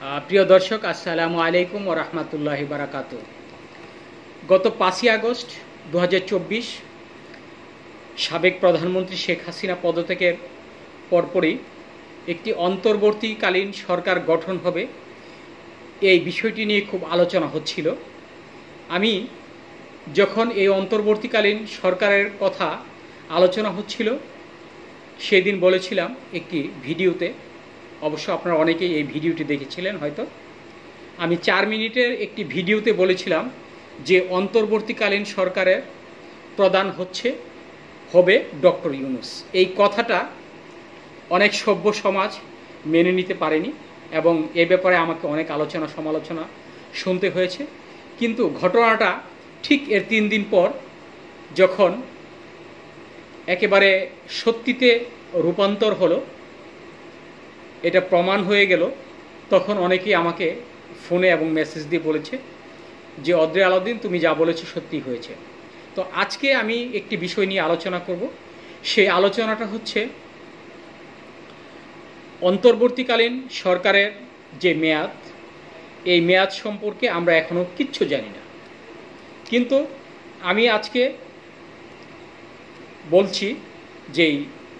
প্রিয় দর্শক, আসসালামু আলাইকুম ওয়া রাহমাতুল্লাহি বারাকাতু। গত 5ই আগস্ট 2024 সাবেক প্রধানমন্ত্রী শেখ হাসিনা পদত্যাগের পরপরই একটি অন্তর্বর্তীকালীন সরকার গঠন হবে, এই বিষয়টি নিয়ে খুব আলোচনা হচ্ছিল। আমি যখন এই অন্তর্বর্তীকালীন সরকারের কথা আলোচনা হচ্ছিল সেদিন বলেছিলাম একটি ভিডিওতে, অবশ্য আপনারা অনেকেই এই ভিডিওটি দেখেছিলেন হয়তো, আমি 4 মিনিটের একটি ভিডিওতে বলেছিলাম যে অন্তর্বর্তীকালীন সরকারের প্রধান হবে ডক্টর ইউনূস। এই কথাটা অনেক সভ্য সমাজ মেনে নিতে পারেনি এবং এ ব্যাপারে আমাকে অনেক আলোচনা সমালোচনা শুনতে হয়েছে। কিন্তু ঘটনাটা ঠিক এর 3 দিন পর যখন একেবারে সত্যিতে রূপান্তর হলো, এটা প্রমাণ হয়ে গেল, তখন অনেকেই আমাকে ফোনে এবং মেসেজ দিয়ে বলেছে যে অদ্রে আলাউদ্দিন, তুমি যা বলেছো সত্যি হয়েছে। তো আজকে আমি একটি বিষয় নিয়ে আলোচনা করব। সেই আলোচনাটা হচ্ছে অন্তর্বর্তীকালীন সরকারের যে মেয়াদ, এই মেয়াদ সম্পর্কে আমরা এখনও কিচ্ছু জানি না। কিন্তু আমি আজকে বলছি যেই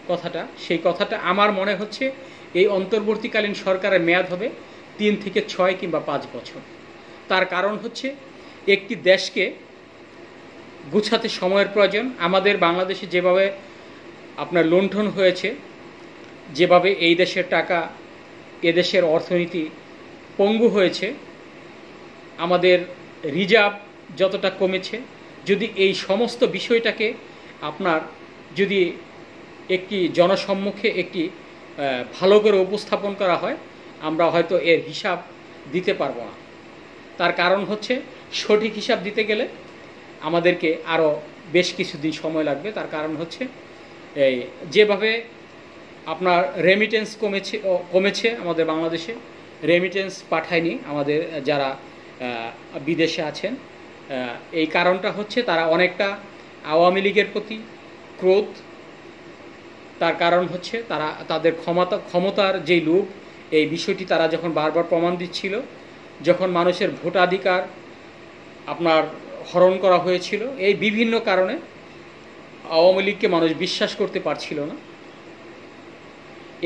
কথাটা, সেই কথাটা আমার মনে হচ্ছে এই অন্তর্বর্তীকালীন সরকারের মেয়াদ হবে 3 থেকে 6 কিংবা 5 বছর। তার কারণ হচ্ছে একটি দেশকে গুছাতে সময়ের প্রয়োজন। আমাদের বাংলাদেশে যেভাবে আপনার লুণ্ঠন হয়েছে, যেভাবে এই দেশের টাকা, এদেশের অর্থনীতি পঙ্গু হয়েছে, আমাদের রিজার্ভ যতটা কমেছে, যদি এই সমস্ত বিষয়টাকে আপনার যদি একটি জনসম্মুখে একটি ভালো করে উপস্থাপন করা হয়, আমরা হয়তো এর হিসাব দিতে পারবো না। তার কারণ হচ্ছে সঠিক হিসাব দিতে গেলে আমাদেরকে আরও বেশ কিছুদিন সময় লাগবে। তার কারণ হচ্ছে এই যেভাবে আপনার রেমিটেন্স কমেছে আমাদের বাংলাদেশে, রেমিটেন্স পাঠায়নি আমাদের যারা বিদেশে আছেন। এই কারণটা হচ্ছে তারা অনেকটা আওয়ামী লীগের প্রতি ক্রোধ। তার কারণ হচ্ছে তারা তাদের ক্ষমতার যেই লোভ, এই বিষয়টি তারা যখন বারবার প্রমাণ দিচ্ছিল, যখন মানুষের ভোটাধিকার আপনার হরণ করা হয়েছিল, এই বিভিন্ন কারণে আওয়ামী লীগকে মানুষ বিশ্বাস করতে পারছিল না।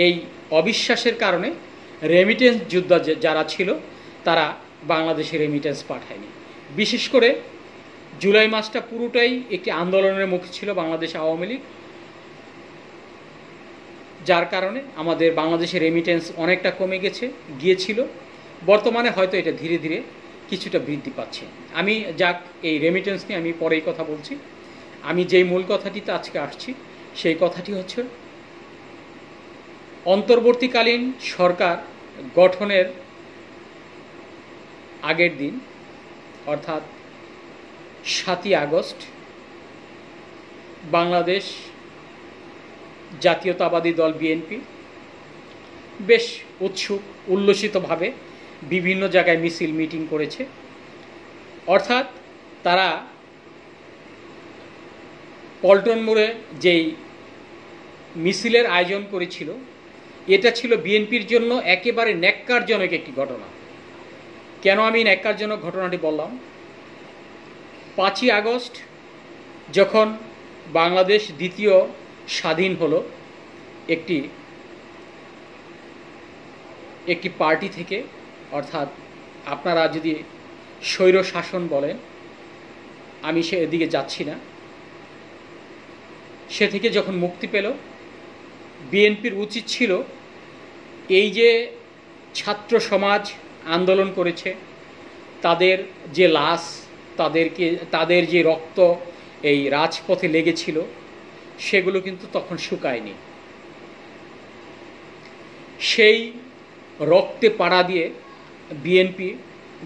এই অবিশ্বাসের কারণে রেমিটেন্স যোদ্ধা যারা ছিল তারা বাংলাদেশে রেমিটেন্স পাঠায়নি। বিশেষ করে জুলাই মাসটা পুরোটাই একটি আন্দোলনের মুখে ছিল বাংলাদেশ আওয়ামী লীগ, যার কারণে আমাদের বাংলাদেশে রেমিটেন্স অনেকটা কমে গিয়েছিল। বর্তমানে হয়তো এটা ধীরে ধীরে কিছুটা বৃদ্ধি পাচ্ছে। আমি এই রেমিটেন্স নিয়ে আমি পরেই কথা বলছি। আমি যেই মূল কথাটিতে আজকে আসছি, সেই কথাটি হচ্ছে অন্তর্বর্তীকালীন সরকার গঠনের আগের দিন, অর্থাৎ 7ই আগস্ট, বাংলাদেশ জাতীয়তাবাদী দল বিএনপি বেশ উল্লসিতভাবে বিভিন্ন জায়গায় মিছিল মিটিং করেছে। অর্থাৎ তারা পল্টন মোড়ে যেই মিছিলের আয়োজন করেছিল, এটা ছিল বিএনপির জন্য একেবারে ন্যাক্কারজনক একটি ঘটনা। কেন আমি ন্যাক্কারজনক ঘটনাটি বললাম? 5ই আগস্ট যখন বাংলাদেশ দ্বিতীয় স্বাধীন হলো একটি পার্টি থেকে, অর্থাৎ আপনারা যদি স্বৈর শাসন বলেন, আমি সেদিকে যাচ্ছি না, সে থেকে যখন মুক্তি পেল, বিএনপির উচিত ছিল এই যে ছাত্র সমাজ আন্দোলন করেছে, তাদের যে লাশ, তাদের যে রক্ত এই রাজপথে লেগেছিল, সেগুলো কিন্তু তখন শুকায়নি। সেই রক্তে পাড়া দিয়ে বিএনপি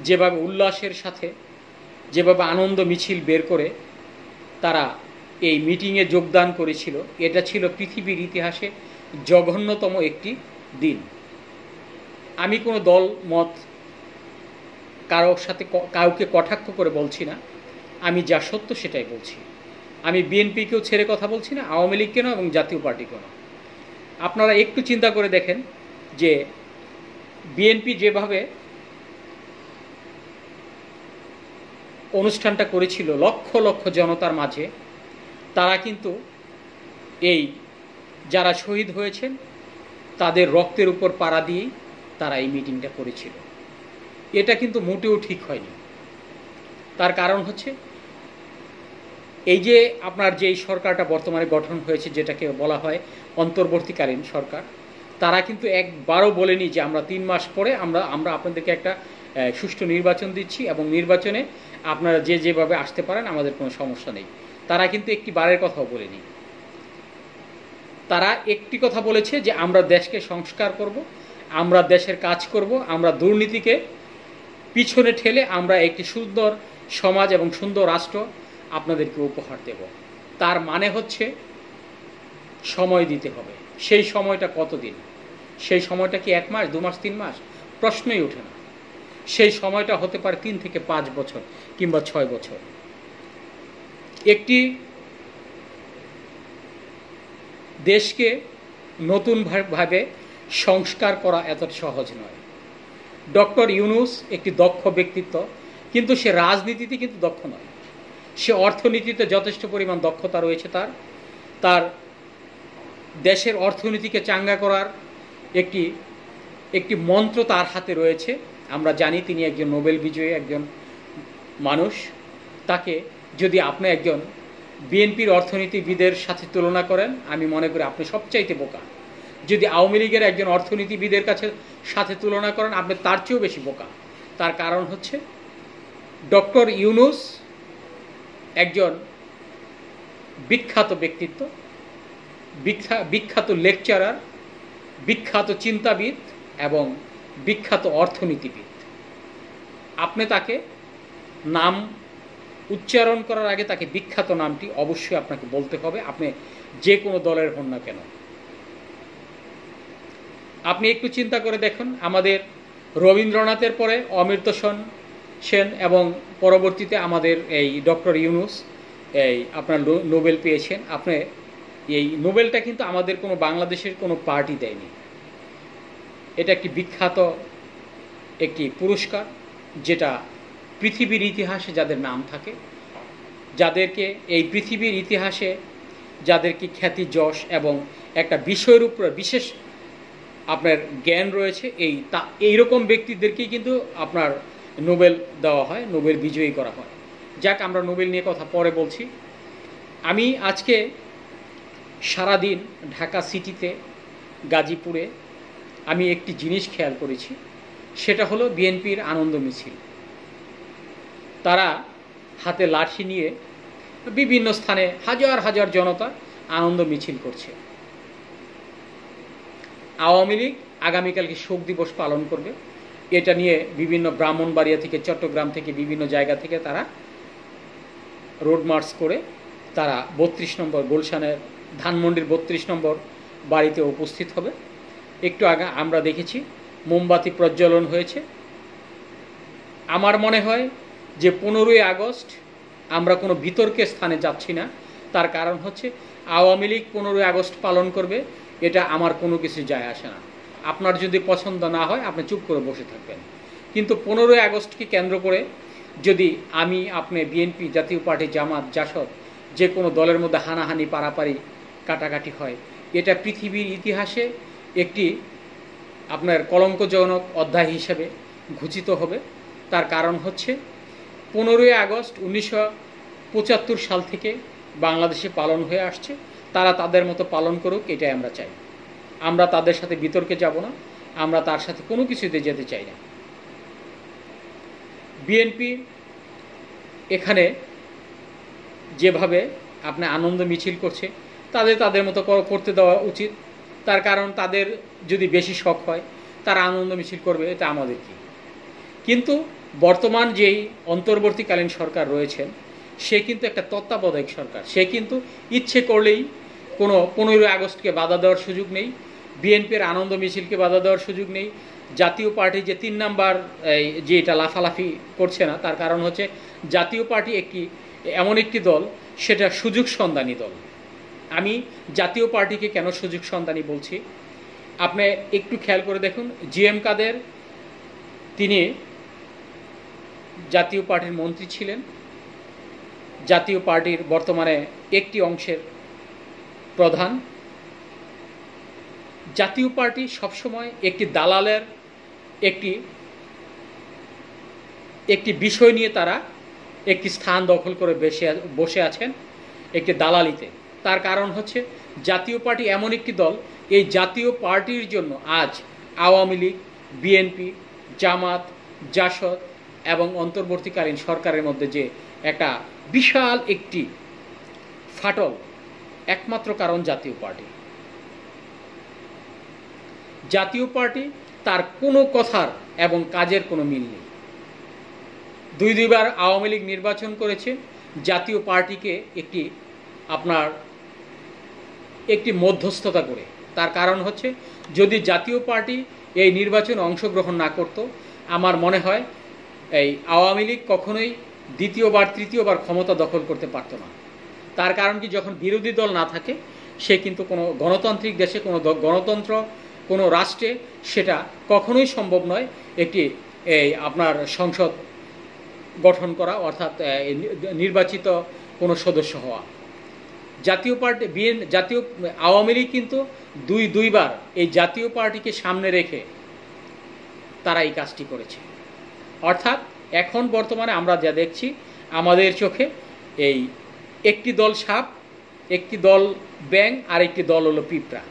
যেভাবে উল্লাসের সাথে, যেভাবে আনন্দ মিছিল বের করে তারা এই মিটিংয়ে যোগদান করেছিল, এটা ছিল পৃথিবীর ইতিহাসে জঘন্যতম একটি দিন। আমি কোনো দল মত কাউকে কটাক্ষ করে বলছি না, আমি যা সত্য সেটাই বলছি। আমি বিএনপিকেও ছেড়ে কথা বলছি না, আওয়ামী লীগকেও না, এবং জাতীয় পার্টিকেও না। আপনারা একটু চিন্তা করে দেখেন যে বিএনপি যেভাবে অনুষ্ঠানটা করেছিল লক্ষ লক্ষ জনতার মাঝে, তারা কিন্তু এই যারা শহীদ হয়েছেন তাদের রক্তের উপর পাড়া দিয়েই তারা এই মিটিংটা করেছিল। এটা কিন্তু মোটেও ঠিক হয়নি। তার কারণ হচ্ছে এই যে আপনার যেই সরকারটা বর্তমানে গঠন হয়েছে, যেটাকে বলা হয় অন্তর্বর্তীকালীন সরকার, তারা কিন্তু একবারও বলেনি যে আমরা 3 মাস পরে আমরা আপনাদেরকে একটা সুষ্ঠু নির্বাচন দিচ্ছি এবং নির্বাচনে আপনারা যেভাবে আসতে পারেন, আমাদের কোনো সমস্যা নেই। তারা কিন্তু একটি বারের কথাও বলেনি। তারা একটি কথা বলেছে যে আমরা দেশকে সংস্কার করব, আমরা দেশের কাজ করব, আমরা দুর্নীতিকে পিছনে ঠেলে আমরা একটি সুন্দর সমাজ এবং সুন্দর রাষ্ট্র আপনাদেরকে উপহার দেব। তার মানে হচ্ছে সময় দিতে হবে। সেই সময়টা কতদিন? সেই সময়টা কি 1 মাস, 2 মাস, 3 মাস? প্রশ্নই ওঠে না। সেই সময়টা হতে পারে 3 থেকে 5 বছর কিংবা 6 বছর। একটি দেশকে নতুনভাবে সংস্কার করা এত সহজ নয়। ডক্টর ইউনূস একটি দক্ষ ব্যক্তিত্ব, কিন্তু সে রাজনীতিতে কিন্তু দক্ষ নয়। সে অর্থনীতিতে যথেষ্ট পরিমাণ দক্ষতা রয়েছে। তার দেশের অর্থনীতিকে চাঙ্গা করার একটি মন্ত্র তার হাতে রয়েছে। আমরা জানি তিনি একজন নোবেল বিজয়ী একজন মানুষ। তাকে যদি আপনি একজন বিএনপির অর্থনীতিবিদের সাথে তুলনা করেন, আমি মনে করি আপনি সবচাইতে বোকা। যদি আওয়ামী লীগের একজন অর্থনীতিবিদের সাথে তুলনা করেন, আপনি তার চেয়েও বেশি বোকা। তার কারণ হচ্ছে ডক্টর ইউনূস একজন বিখ্যাত ব্যক্তিত্ব, বিখ্যাত লেকচারার, বিখ্যাত চিন্তাবিদ এবং বিখ্যাত অর্থনীতিবিদ। আপনি তাকে নাম উচ্চারণ করার আগে তাকে বিখ্যাত নামটি অবশ্যই আপনাকে বলতে হবে, আপনি যে কোনো দলের হন না কেন। আপনি একটু চিন্তা করে দেখুন, আমাদের রবীন্দ্রনাথের পরে অমর্ত্য সেন এবং পরবর্তীতে আমাদের এই ডক্টর ইউনূস এই আপনার নোবেল পেয়েছেন। আপনি এই নোবেলটা কিন্তু আমাদের কোনো বাংলাদেশের কোনো পার্টি দেয়নি। এটা একটি বিখ্যাত একটি পুরস্কার, যেটা পৃথিবীর ইতিহাসে যাদের নাম থাকে, যাদেরকে এই পৃথিবীর ইতিহাসে যাদেরকে খ্যাতি, যশ এবং একটা বিষয়ের উপর বিশেষ আপনার জ্ঞান রয়েছে, এইরকম ব্যক্তিদেরকেই কিন্তু আপনার নোবেল দেওয়া হয়, নোবেল বিজয়ী করা হয়। যাক, আমরা নোবেল নিয়ে কথা পরে বলছি। আমি আজকে সারাদিন ঢাকা সিটিতে, গাজীপুরে আমি একটি জিনিস খেয়াল করেছি, সেটা হলো বিএনপির আনন্দ মিছিল। তারা হাতে লাঠি নিয়ে বিভিন্ন স্থানে হাজার হাজার জনতা আনন্দ মিছিল করছে। আওয়ামী লীগ আগামীকালকে শোক দিবস পালন করবে। এটা নিয়ে বিভিন্ন ব্রাহ্মণবাড়িয়া থেকে, চট্টগ্রাম থেকে, বিভিন্ন জায়গা থেকে তারা রোড মার্চ করে তারা 32 নম্বর গুলশানের ধানমন্ডির 32 নম্বর বাড়িতে উপস্থিত হবে। একটু আগে আমরা দেখেছি মোমবাতি প্রজ্বলন হয়েছে। আমার মনে হয় যে 15ই আগস্ট আমরা কোনো বিতর্কের স্থানে যাচ্ছি না। তার কারণ হচ্ছে আওয়ামী লীগ 15ই আগস্ট পালন করবে, এটা আমার কোনো কিছু যায় আসে না। আপনার যদি পছন্দ না হয় আপনি চুপ করে বসে থাকবেন। কিন্তু 15ই আগস্টকে কেন্দ্র করে যদি আপনি বিএনপি, জাতীয় পার্টি, জামাত, জাসদ যে কোনো দলের মধ্যে হানাহানি, পারাপারি, কাটাকাটি হয়, এটা পৃথিবীর ইতিহাসে একটি আপনার কলঙ্কজনক অধ্যায় হিসেবে ঘোষিত হবে। তার কারণ হচ্ছে 15ই আগস্ট 1975 সাল থেকে বাংলাদেশে পালন হয়ে আসছে। তারা তাদের মতো পালন করুক, এটাই আমরা চাই। আমরা তাদের সাথে বিতর্কে যাব না, আমরা তার সাথে কোনো কিছুতে যেতে চাই না। বিএনপি এখানে যেভাবে আপনি আনন্দ মিছিল করছে, তাদের মতো করতে দেওয়া উচিত। তার কারণ তাদের যদি বেশি শখ হয় তারা আনন্দ মিছিল করবে, এটা আমাদের কি। কিন্তু বর্তমান যেই অন্তর্বর্তীকালীন সরকার রয়েছেন, সে কিন্তু একটা তত্ত্বাবধায়ক সরকার। সে কিন্তু ইচ্ছে করলেই কোনো 15ই আগস্টকে বাধা দেওয়ার সুযোগ নেই, বিএনপির আনন্দ মিছিলকে বাধা দেওয়ার সুযোগ নেই। জাতীয় পার্টি যে 3 নাম্বার যে এটা লাফালাফি করছে না, তার কারণ হচ্ছে জাতীয় পার্টি এমন একটি দল, সেটা সুযোগ সন্ধানী দল। আমি জাতীয় পার্টিকে কেন সুযোগ সন্ধানী বলছি, আপনি একটু খেয়াল করে দেখুন। জিএম কাদের তিনি জাতীয় পার্টির মন্ত্রী ছিলেন, জাতীয় পার্টির বর্তমানে একটি অংশের প্রধান। জাতীয় পার্টি সবসময় একটি দালালের একটি বিষয় নিয়ে তারা একটি স্থান দখল করে বসে আছেন একটি দালালিতে। তার কারণ হচ্ছে জাতীয় পার্টি এমন একটি দল, এই জাতীয় পার্টির জন্য আজ আওয়ামী লীগ, বিএনপি, জামাত, জাসদ এবং অন্তর্বর্তীকালীন সরকারের মধ্যে যে একটা বিশাল একটি ফাটল, একমাত্র কারণ জাতীয় পার্টি। জাতীয় পার্টি তার কোনো কথার এবং কাজের কোনো মিল নেই। দুইবার আওয়ামী লীগ নির্বাচন করেছে জাতীয় পার্টিকে একটি মধ্যস্থতা করে। তার কারণ হচ্ছে যদি জাতীয় পার্টি এই নির্বাচনে অংশগ্রহণ না করত, আমার মনে হয় এই আওয়ামী লীগ কখনোই দ্বিতীয়বার তৃতীয়বার ক্ষমতা দখল করতে পারত না। তার কারণ কি, যখন বিরোধী দল না থাকে সে কিন্তু কোনো গণতান্ত্রিক দেশে, কোনো গণতন্ত্র, কোনো রাষ্ট্রে সেটা কখনোই সম্ভব নয় আপনার সংসদ গঠন করা, অর্থাৎ নির্বাচিত কোনো সদস্য হওয়া। জাতীয় পার্টি আওয়ামী লীগ কিন্তু দুইবার এই জাতীয় পার্টিকে সামনে রেখে তারা এই কাজটি করেছে। অর্থাৎ এখন বর্তমানে আমরা যা দেখছি আমাদের চোখে, এই একটি দল সাপ, একটি দল ব্যাঙ, আর একটি দল হলো পিঁপড়া।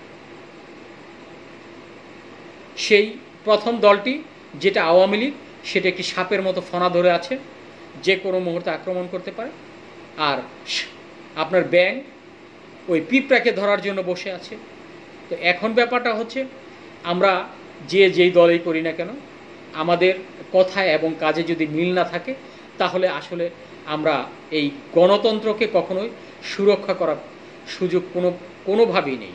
সেই প্রথম দলটি যেটা আওয়ামী লীগ, সেটা একটি সাপের মতো ফনা ধরে আছে, যে কোনো মুহূর্তে আক্রমণ করতে পারে। আর আপনার ব্যাঙ ওই পিঁপড়াকে ধরার জন্য বসে আছে। তো এখন ব্যাপারটা হচ্ছে, আমরা যেই দলই করি না কেন, আমাদের কথায় এবং কাজে যদি মিল না থাকে, তাহলে আসলে আমরা এই গণতন্ত্রকে কখনোই সুরক্ষা করার সুযোগ কোনোভাবেই নেই।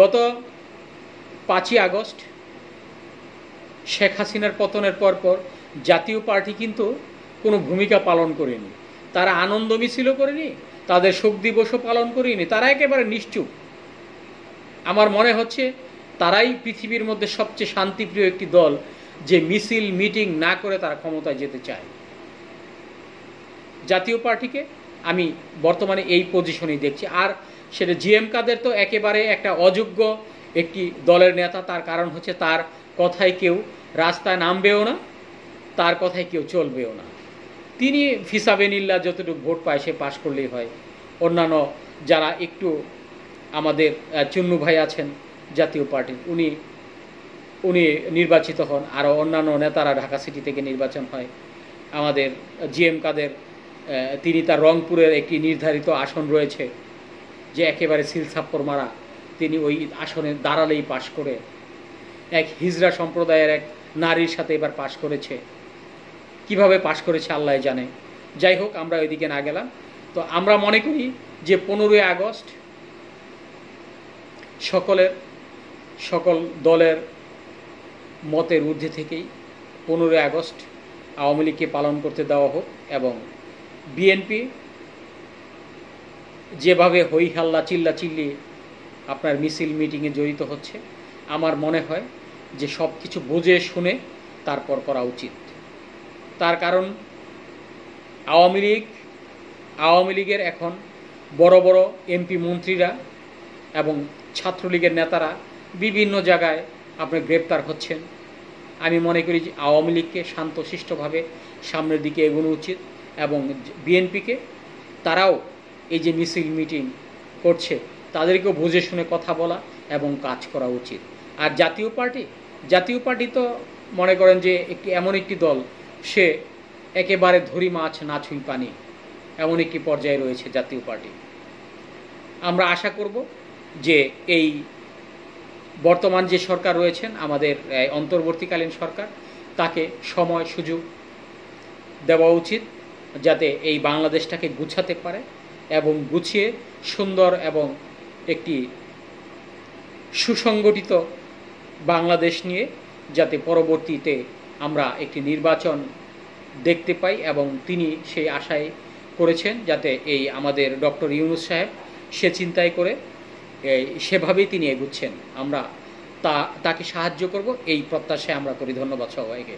গত 5ই আগস্ট শেখ হাসিনার পতনের পর জাতীয় পার্টি কিন্তু কোনো ভূমিকা পালন করেনি। তারা আনন্দ মিছিলও করেনি, তাদের শোক দিবসও পালন করেনি, তারা একেবারে নিশ্চুপ। আমার মনে হচ্ছে তারাই পৃথিবীর মধ্যে সবচেয়ে শান্তিপ্রিয় একটি দল, যে মিছিল মিটিং না করে তারা ক্ষমতায় যেতে চায়। জাতীয় পার্টিকে আমি বর্তমানে এই পজিশনেই দেখছি। আর সেটা জিএম কাদের তো একেবারে একটা অযোগ্য একটি দলের নেতা। তার কারণ হচ্ছে তার কথায় কেউ রাস্তায় নামবেও না, তার কথায় কেউ চলবেও না। তিনি ফিসাবেনিল্লাহ যতটুকু ভোট পায় সে পাশ করলেই হয়। অন্যান্য যারা একটু আমাদের চুন্নু ভাই আছেন জাতীয় পার্টির, উনি নির্বাচিত হন, আরও অন্যান্য নেতারা ঢাকা সিটি থেকে নির্বাচন হয়। আমাদের জিএম কাদের, তিনি তার রংপুরের একটি নির্ধারিত আসন রয়েছে যে একেবারে সিলসাপ্পর মারা, তিনি ওই আসনে দাঁড়ালেই পাশ করে। এক হিজড়া সম্প্রদায়ের এক নারীর সাথে এবার পাশ করেছে। কিভাবে পাশ করেছে আল্লাহ জানে। যাই হোক, আমরা ওইদিকে না গেলাম। তো আমরা মনে করি যে 15ই আগস্ট সকল দলের মতের ঊর্ধ্বে থেকেই 15ই আগস্ট আওয়ামী লীগকে পালন করতে দেওয়া হোক, এবং বিএনপি যেভাবে হই হাল্লা চিল্লাচিল্লি আপনার মিছিল মিটিংয়ে জড়িত হচ্ছে, আমার মনে হয় যে সব কিছু বুঝে শুনে তারপর করা উচিত। তার কারণ আওয়ামী লীগের এখন বড় বড় এমপি মন্ত্রীরা এবং ছাত্রলীগের নেতারা বিভিন্ন জায়গায় আপনার গ্রেপ্তার হচ্ছেন। আমি মনে করি যে আওয়ামী লীগকে শান্তশিষ্টভাবে সামনের দিকে এগোনো উচিত, এবং বিএনপিকে তারাও এই যে মিছিল মিটিং করছে তাদেরকেও বুঝে শুনে কথা বলা এবং কাজ করা উচিত। আর জাতীয় পার্টি তো মনে করেন যে এমন একটি দল, সে একেবারে ধরি মাছ না ছুঁই পানি, এমন একটি পর্যায়ে রয়েছে জাতীয় পার্টি। আমরা আশা করব যে এই বর্তমান যে সরকার রয়েছেন, আমাদের অন্তর্বর্তীকালীন সরকার, তাকে সময় সুযোগ দেওয়া উচিত যাতে এই বাংলাদেশটাকে গুছাতে পারে, এবং গুছিয়ে সুন্দর এবং একটি সুসংগঠিত বাংলাদেশ নিয়ে যাতে পরবর্তীতে আমরা একটি নির্বাচন দেখতে পাই। এবং তিনি সেই আশাই করেছেন যাতে এই আমাদের ডক্টর ইউনূস সাহেব সে চিন্তায় করে সেভাবেই তিনি এগুচ্ছেন। আমরা তাকে সাহায্য করব এই প্রত্যাশায় আমরা করি। ধন্যবাদ সবাইকে।